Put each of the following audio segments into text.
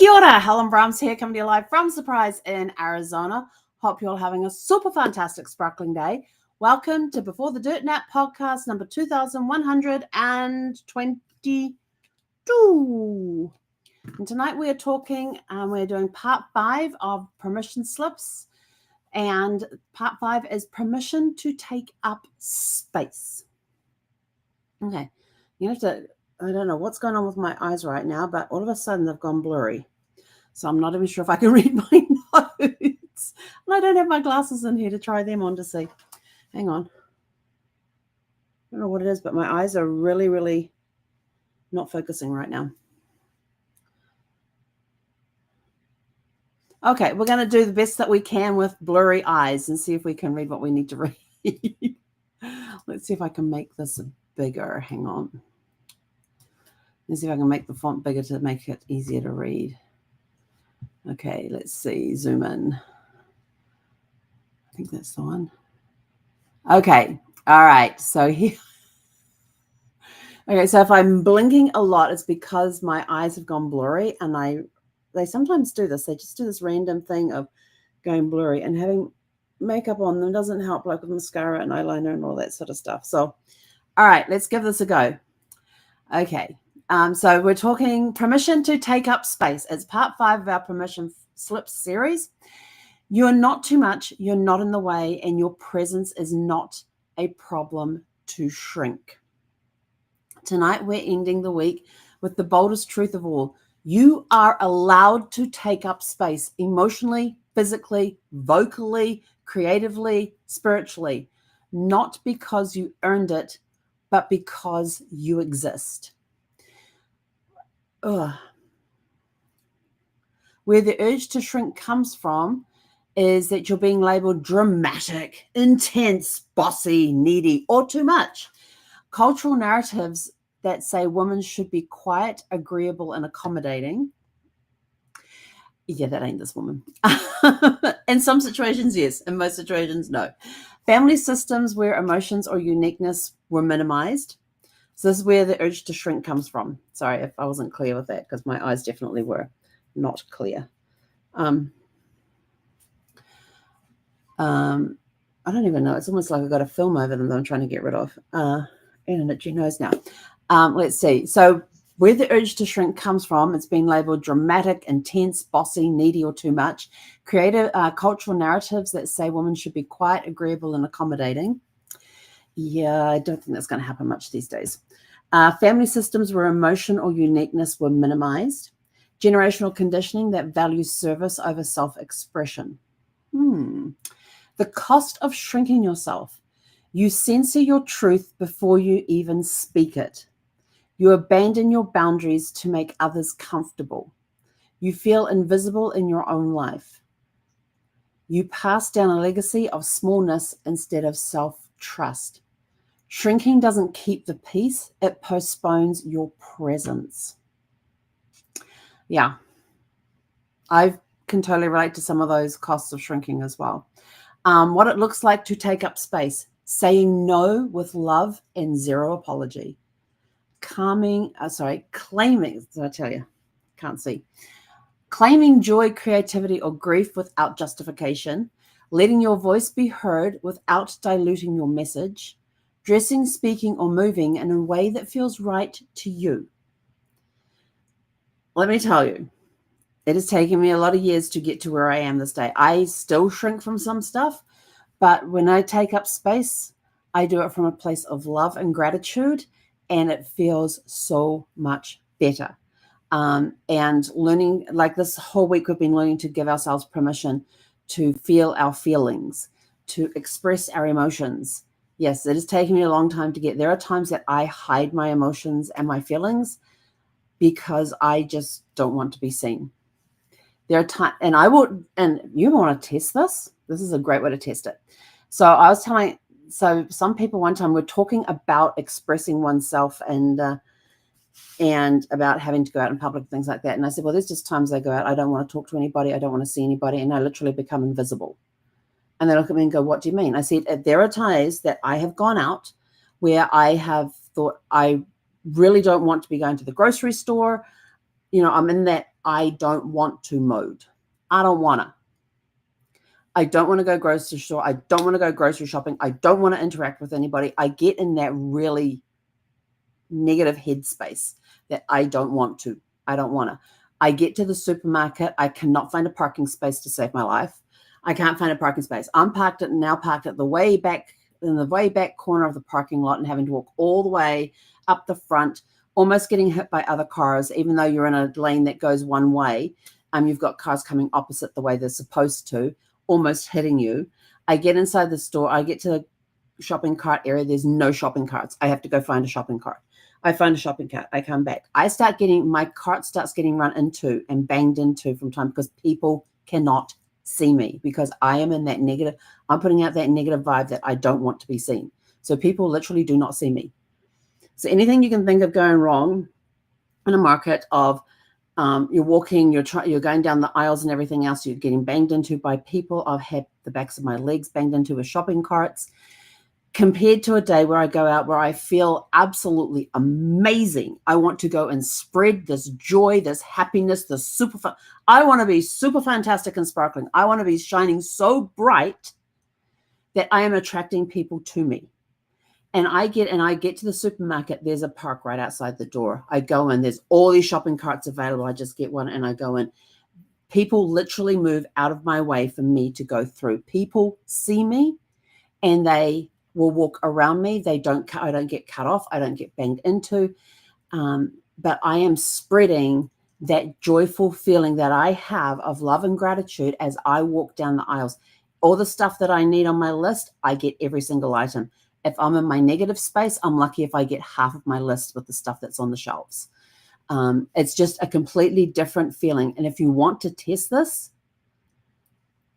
Kia ora, Helen Brahms here, coming to you live from Surprise in Arizona. Hope you're all having a super fantastic sparkling day. Welcome to Before the Dirt Nap podcast number 2122. And tonight we are talking, we're doing part 5 of permission slips. And part 5 is permission to take up space. Okay, you have to, I don't know what's going on with my eyes right now, but all of a sudden they've gone blurry. So I'm not even sure if I can read my notes. And I don't have my glasses in here to try them on to see. Hang on. I don't know what it is, but my eyes are really, really not focusing right now. Okay, we're going to do the best that we can with blurry eyes and see if we can read what we need to read. Let's see if I can make this bigger. Hang on. Let's see if I can make the font bigger to make it easier to read. Okay, let's see. Zoom in. I think that's the one. Okay. All right. So here. Okay, so if I'm blinking a lot, it's because my eyes have gone blurry, and they sometimes do this. They just do this random thing of going blurry, and having makeup on them doesn't help, like with mascara and eyeliner and all that sort of stuff. So, all right, let's give this a go. Okay. So we're talking permission to take up space. It's part 5 of our permission slips series. You're not too much, you're not in the way, and your presence is not a problem to shrink. Tonight, we're ending the week with the boldest truth of all. You are allowed to take up space emotionally, physically, vocally, creatively, spiritually, not because you earned it, but because you exist. Where the urge to shrink comes from is that you're being labeled dramatic, intense, bossy, needy, or too much. Cultural narratives that say women should be quiet, agreeable, and accommodating. Yeah, that ain't this woman. In some situations, yes. In most situations, no. Family systems where emotions or uniqueness were minimized. So this is where the urge to shrink comes from. Sorry if I wasn't clear with that, because my eyes definitely were not clear. I don't even know. It's almost like I've got a film over them that I'm trying to get rid of. And an itchy nose now. Let's see. So where the urge to shrink comes from, it's been labeled dramatic, intense, bossy, needy, or too much. Creative cultural narratives that say women should be quiet, agreeable, and accommodating. Yeah, I don't think that's going to happen much these days. Family systems where emotion or uniqueness were minimized. Generational conditioning that values service over self-expression. The cost of shrinking yourself. You censor your truth before you even speak it. You abandon your boundaries to make others comfortable. You feel invisible in your own life. You pass down a legacy of smallness instead of self-trust. Shrinking doesn't keep the peace, it postpones your presence. Yeah, I can totally relate to some of those costs of shrinking as well. What it looks like to take up space, saying no with love and zero apology. Claiming, did I tell you? Can't see. Claiming joy, creativity, or grief without justification. Letting your voice be heard without diluting your message. Dressing, speaking, or moving in a way that feels right to you. Let me tell you, it has taken me a lot of years to get to where I am this day. I still shrink from some stuff, but when I take up space, I do it from a place of love and gratitude, and it feels so much better. And learning, like this whole week, we've been learning to give ourselves permission to feel our feelings, to express our emotions. Yes, it has taken me a long time to get. There are times that I hide my emotions and my feelings because I just don't want to be seen. There are times, and you want to test this. This is a great way to test it. So I was telling, some people one time were talking about expressing oneself and about having to go out in public, things like that. And I said, well, there's just times I go out, I don't want to talk to anybody, I don't want to see anybody, and I literally become invisible. And they look at me and go, what do you mean? I said, there are times that I have gone out where I have thought, I really don't want to be going to the grocery store. You know, I'm in that I don't want to mode. I don't want to. I don't want to go grocery store. I don't want to go grocery shopping. I don't want to interact with anybody. I get in that really negative headspace that I don't want to. I don't want to. I get to the supermarket. I cannot find a parking space to save my life. I can't find a parking space. I'm parked at the way back in the way back corner of the parking lot and having to walk all the way up the front, almost getting hit by other cars, even though you're in a lane that goes one way. You've got cars coming opposite the way they're supposed to, almost hitting you. I get inside the store. I get to the shopping cart area. There's no shopping carts. I have to go find a shopping cart. I find a shopping cart. I come back. My cart starts getting run into and banged into from time because people cannot see me because I am in that negative. I'm putting out that negative vibe that I don't want to be seen. So people literally do not see me. So anything you can think of going wrong in a market of you're walking, you're going down the aisles and everything else, you're getting banged into by people. I've had the backs of my legs banged into with shopping carts. Compared to a day where I go out where I feel absolutely amazing. I want to go and spread this joy, this happiness, this super fun. I want to be super fantastic and sparkling. I want to be shining so bright that I am attracting people to me. And I get to the supermarket. There's a park right outside the door. I go in. There's all these shopping carts available. I just get one and I go in. People literally move out of my way for me to go through. People see me and they will walk around me. I don't get cut off. I don't get banged into. But I am spreading that joyful feeling that I have of love and gratitude as I walk down the aisles. All the stuff that I need on my list, I get every single item. If I'm in my negative space, I'm lucky if I get half of my list with the stuff that's on the shelves. It's just a completely different feeling. And if you want to test this,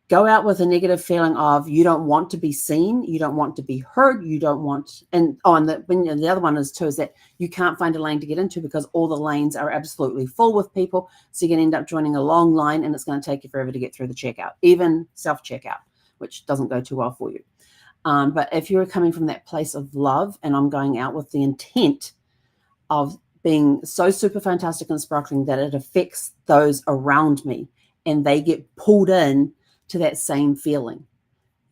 go out with a negative feeling of you don't want to be seen, you don't want to be heard, you don't want, and the other one is that you can't find a lane to get into because all the lanes are absolutely full with people. So you're going to end up joining a long line and it's going to take you forever to get through the checkout, even self-checkout, which doesn't go too well for you. But if you're coming from that place of love and I'm going out with the intent of being so super fantastic and sparkling that it affects those around me and they get pulled in to that same feeling.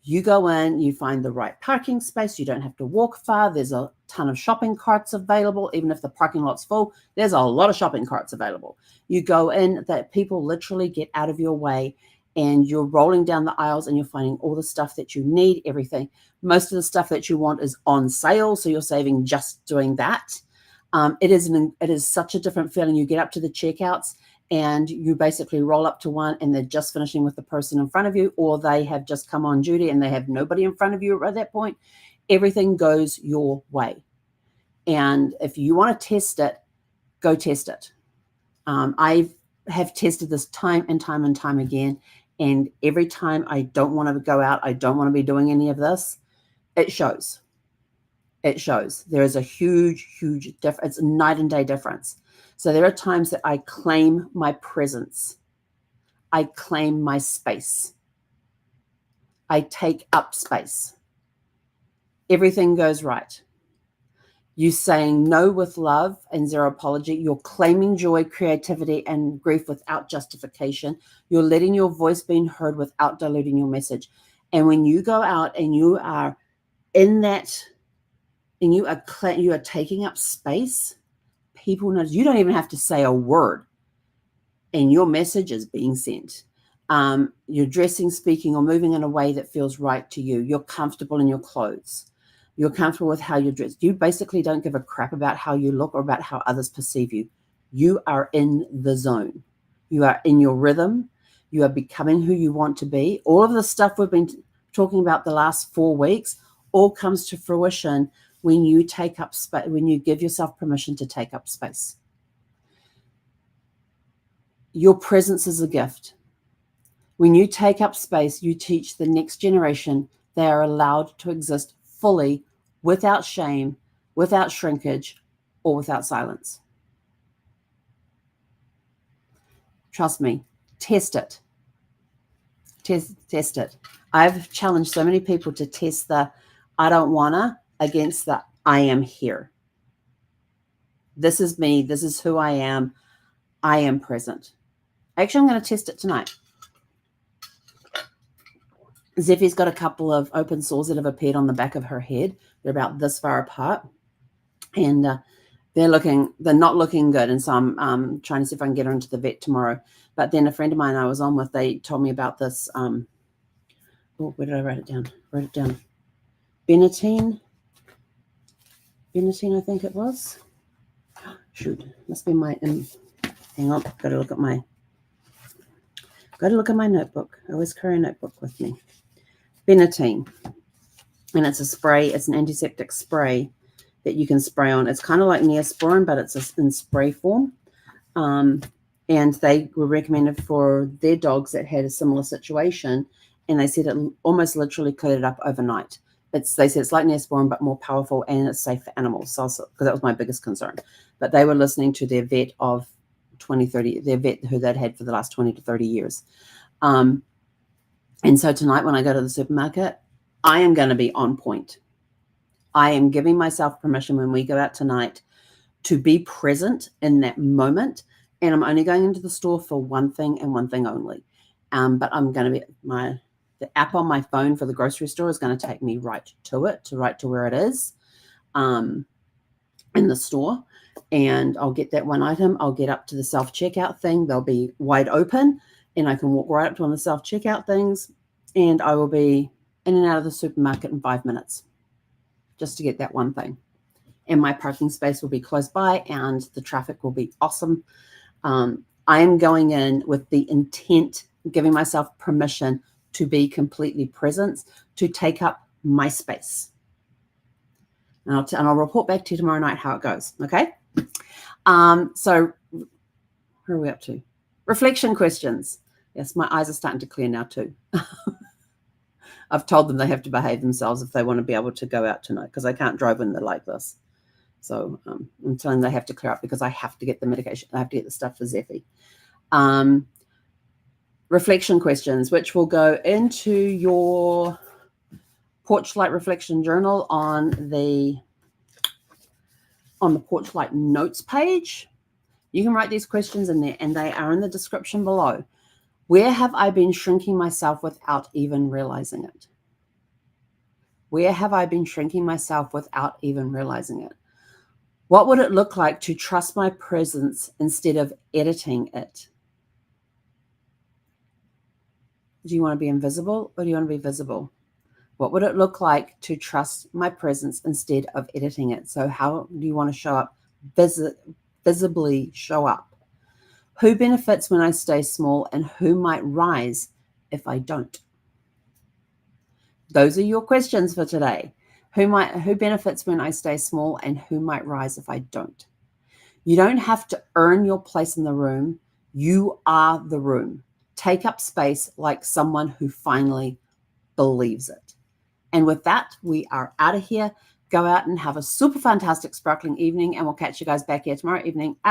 You go in, you find the right parking space. You don't have to walk far. There's a ton of shopping carts available. Even if the parking lot's full, there's a lot of shopping carts available. You go in, that people literally get out of your way and you're rolling down the aisles and you're finding all the stuff that you need, everything. Most of the stuff that you want is on sale. So you're saving just doing that. It is such a different feeling. You get up to the checkouts and you basically roll up to one and they're just finishing with the person in front of you, or they have just come on duty and they have nobody in front of you at that point. Everything goes your way. And if you want to test it, go test it. I have tested this time and time and time again. And every time I don't want to go out, I don't want to be doing any of this, it shows. It shows. There is a huge, huge difference. It's a night and day difference. So there are times that I claim my presence. I claim my space. I take up space. Everything goes right. You saying no with love and zero apology. You're claiming joy, creativity, and grief without justification. You're letting your voice be heard without diluting your message. And when you go out and you are in that, and you are taking up space, people know. You don't even have to say a word, and your message is being sent. You're dressing, speaking, or moving in a way that feels right to you. You're comfortable in your clothes. You're comfortable with how you're dressed. You basically don't give a crap about how you look or about how others perceive you. You are in the zone. You are in your rhythm. You are becoming who you want to be. All of the stuff we've been talking about the last 4 weeks all comes to fruition when you take up space, when you give yourself permission to take up space. Your presence is a gift. When you take up space, you teach the next generation they are allowed to exist fully, without shame, without shrinkage, or without silence. Trust me, test it. Test it. I've challenged so many people to test the I don't wanna against the I am here. This is me. This is who I am. I am present. Actually, I'm going to test it tonight. Zeffie's got a couple of open sores that have appeared on the back of her head. They're about this far apart. And they're not looking good. And so I'm trying to see if I can get her into the vet tomorrow. But then a friend of mine I was on with, they told me about this. Where did I write it down? Wrote it down. Benetine, I think it was. Shoot, must be my. Hang on, got to look at my notebook. I always carry a notebook with me. Benetine, and it's a spray. It's an antiseptic spray that you can spray on. It's kind of like Neosporin, but it's in spray form. And they were recommended for their dogs that had a similar situation, and they said it almost literally cleared it up overnight. They said it's like Neosporin, but more powerful, and it's safe for animals. So, because that was my biggest concern. But they were listening to their vet of 20, 30, their vet who they'd had for the last 20 to 30 years. And so tonight when I go to the supermarket, I am going to be on point. I am giving myself permission when we go out tonight to be present in that moment. And I'm only going into the store for one thing and one thing only. But I'm going to be, the app on my phone for the grocery store is going to take me right to where it is in the store. And I'll get that one item. I'll get up to the self-checkout thing. They'll be wide open and I can walk right up to one of the self-checkout things. And I will be in and out of the supermarket in 5 minutes just to get that one thing. And my parking space will be close by and the traffic will be awesome. I am going in with the intent, giving myself permission to be completely present, to take up my space. And I'll report back to you tomorrow night how it goes, okay? So where are we up to? Reflection questions. Yes, my eyes are starting to clear now too. I've told them they have to behave themselves if they want to be able to go out tonight because I can't drive when they're like this. So I'm telling them they have to clear up because I have to get the medication. I have to get the stuff for Zeffie. Reflection questions, which will go into your Porch Light Reflection Journal on the Porch Light Notes page. You can write these questions in there, and they are in the description below. Where have I been shrinking myself without even realizing it? Where have I been shrinking myself without even realizing it? What would it look like to trust my presence instead of editing it? Do you want to be invisible or do you want to be visible? What would it look like to trust my presence instead of editing it? So how do you want to show up? Visibly show up. Who benefits when I stay small and who might rise if I don't? Those are your questions for today. Who benefits when I stay small and who might rise if I don't? You don't have to earn your place in the room. You are the room. Take up space like someone who finally believes it. And with that, we are out of here. Go out and have a super fantastic sparkling evening, and we'll catch you guys back here tomorrow evening at